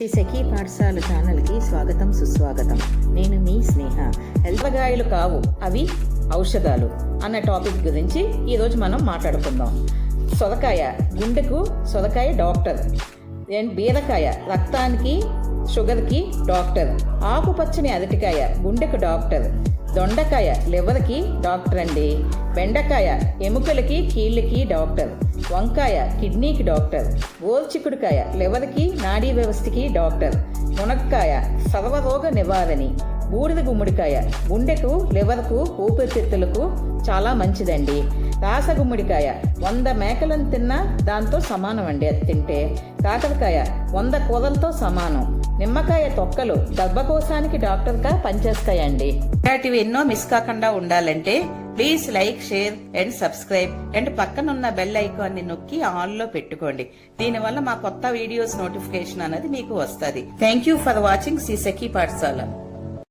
శ్రీ సఖీ పాఠశాల ఛానల్కి స్వాగతం సుస్వాగతం. నేను మీ స్నేహ. ఎల్లగాయలు కావు అవి ఔషధాలు అన్న టాపిక్ గురించి ఈరోజు మనం మాట్లాడుకుందాం. సొరకాయ గుండెకు సొరకాయ డాక్టర్, అండ్ బీరకాయ రక్తానికి షుగర్కి డాక్టర్, ఆకుపచ్చని అరటికాయ గుండెకు డాక్టర్, దొండకాయ లివర్కి డాక్టర్ అండి, బెండకాయ ఎముకలకి కీళ్ళకి డాక్టర్, వంకాయ కిడ్నీకి డాక్టర్, గోల్చిక్కుడుకాయ లివర్కి నాడీ వ్యవస్థకి డాక్టర్, మునక్కాయ సర్వరోగ నివారణి, బూడిద గుమ్మడికాయ గుండెకు లివర్కు ఊపిరితిత్తులకు చాలా మంచిదండి, రాసగుమ్మడికాయ 100 మేకలను తిన్నా దాంతో సమానం అండి అది తింటే, కాకరకాయ 100 కూరలతో సమానం, నిమ్మకాయ తొక్కలు గర్భకోశానికి డాక్టర్గా పనిచేస్తాయండి. ఇలాంటివి ఎన్నో మిస్ కాకుండా ఉండాలంటే please like, share and subscribe and పక్కనున్న బెల్ ఐకాన్ని నొక్కి ఆన్ లో పెట్టుకోండి. దీనివల్ల మా కొత్త వీడియోస్ నోటిఫికేషన్ అనేది మీకు వస్తుంది. Thank you for watching Sri Sakhi పాఠశాల.